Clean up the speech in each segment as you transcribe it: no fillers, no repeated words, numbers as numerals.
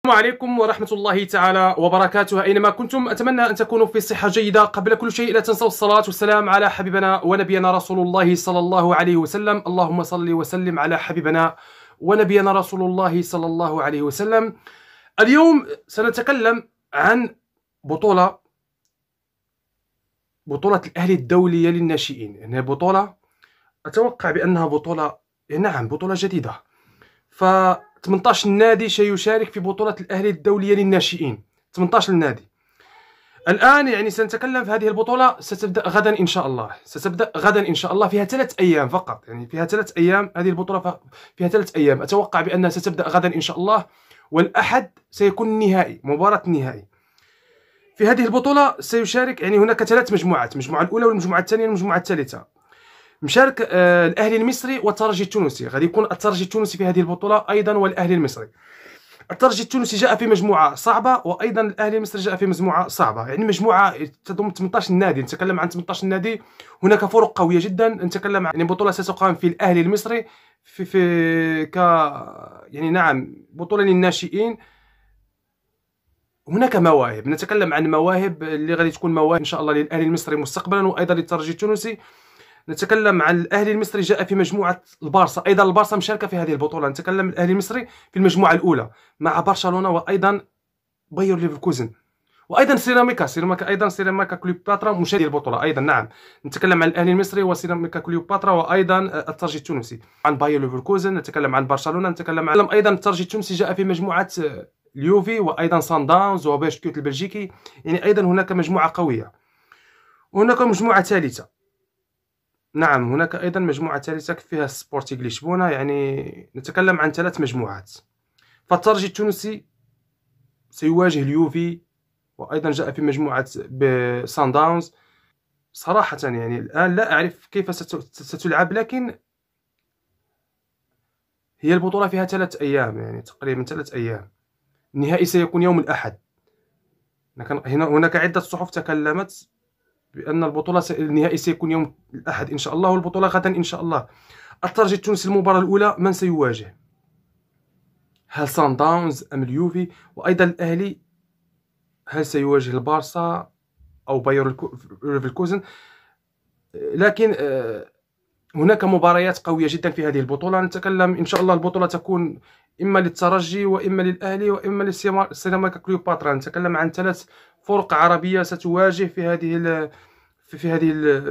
السلام عليكم ورحمة الله تعالى وبركاته. أينما كنتم أتمنى أن تكونوا في صحة جيدة. قبل كل شيء لا تنسوا الصلاة والسلام على حبيبنا ونبينا رسول الله صلى الله عليه وسلم. اللهم صل وسلم على حبيبنا ونبينا رسول الله صلى الله عليه وسلم. اليوم سنتكلم عن بطولة الأهلي الدولية للناشئين. يعني بطولة أتوقع بأنها بطولة جديدة. ف 18 نادي سيشارك في بطولة الأهلي الدولية للناشئين. 18 نادي. الآن يعني سنتكلم في هذه البطولة. ستبدأ غدا إن شاء الله. فيها 3 أيام فقط. يعني فيها 3 أيام. هذه البطولة فيها 3 أيام. أتوقع بأنها ستبدأ غدا إن شاء الله، والأحد سيكون النهائي، مباراة النهائي. في هذه البطولة سيشارك يعني هناك 3 مجموعات: المجموعة الأولى والمجموعة الثانية والمجموعة الثالثة. مشارك الأهلي المصري والترجي التونسي. غادي يكون الترجي التونسي في هذه البطولة أيضا، والأهلي المصري. الترجي التونسي جاء في مجموعة صعبة، وأيضا الأهلي المصري جاء في مجموعة صعبة. يعني مجموعة تضم 18 نادي. نتكلم عن 18 نادي. هناك فرق قوية جدا. نتكلم عن يعني بطولة ستقام في الأهلي المصري يعني بطولة للناشئين. هناك مواهب. نتكلم عن مواهب اللي غادي تكون مواهب إن شاء الله للأهلي المصري مستقبلا، وأيضا للترجي التونسي. نتكلم عن الأهلي المصري جاء في مجموعة البارسا. أيضا البارسا مشاركة في هذه البطولة. نتكلم الأهلي المصري في المجموعة الأولى مع برشلونة، وأيضا باير ليفركوزن، وأيضا سيراميكا كليوباترا مشارك في البطولة أيضا. نتكلم عن الأهلي المصري وسيراميكا كليوباترا، وأيضا الترجي التونسي. عن باير ليفركوزن نتكلم عن برشلونة. نتكلم عن أيضا الترجي التونسي جاء في مجموعة اليوفي، وأيضا سان داونز وباشكيوت البلجيكي. يعني أيضا هناك مجموعة قوية. وهناك مجموعة ثالثة. هناك أيضا مجموعة ثالثة فيها سبورتيغ لشبونة. يعني نتكلم عن 3 مجموعات. فالترجي التونسي سيواجه اليوفي، وأيضا جاء في مجموعة سان داونز. صراحة يعني الآن لا أعرف كيف ستلعب، لكن هي البطولة فيها 3 أيام، يعني تقريبا 3 أيام. النهائي سيكون يوم الأحد. هناك عدة صحف تكلمت بأن النهائي سيكون يوم الأحد إن شاء الله، والبطولة غدا إن شاء الله. الترجي التونسي المباراة الأولى من سيواجه؟ هل سان داونز أم اليوفي؟ وأيضا الأهلي هل سيواجه البارسا أو باير ليفركوزن؟ لكن هناك مباريات قوية جدا في هذه البطولة. نتكلم إن شاء الله البطولة تكون إما للترجي، وإما للأهلي، وإما لسيراميكا كليوباترا. نتكلم عن 3 فرق عربية ستواجه في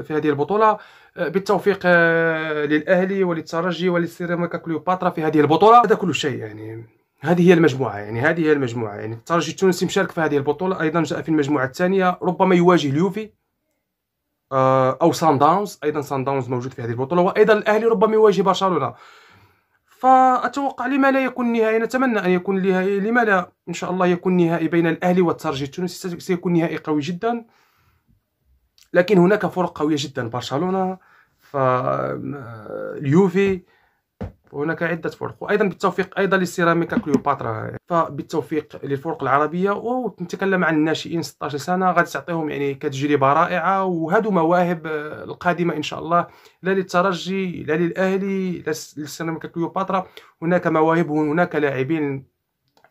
هذه البطولة. بالتوفيق للأهلي وللترجي وللسيراميكا كليوباترا في هذه البطولة. هذا كل شيء. يعني هذه هي المجموعة. يعني الترجي التونسي مشارك في هذه البطولة، أيضا جاء في المجموعة الثانية. ربما يواجه اليوفي أو سان داونز. أيضا سان داونز موجود في هذه البطولة. وأيضا الأهلي ربما يواجه برشلونة. فأتوقع لما لا يكون نهائي. نتمنى أن يكون نهائي. لما لا إن شاء الله يكون نهائي بين الأهلي والترجي التونسي. سيكون نهائي قوي جدا. لكن هناك فرق قوية جدا: برشلونة، اليوفي، وهناك عدة فرق. وأيضا بالتوفيق أيضا للسيراميكا كليوباترا. فبالتوفيق للفرق العربية. ونتكلم عن الناشئين 16 سنة. غادي تعطيهم يعني كتجربة رائعة، وهذو مواهب القادمة إن شاء الله. لا للترجي، لا للأهلي، لا للسيراميكا كليوباترا. هناك مواهب وهناك لاعبين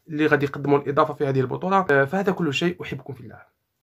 اللي غادي يقدموا الإضافة في هذه البطولة. فهذا كل شيء. أحبكم في الله.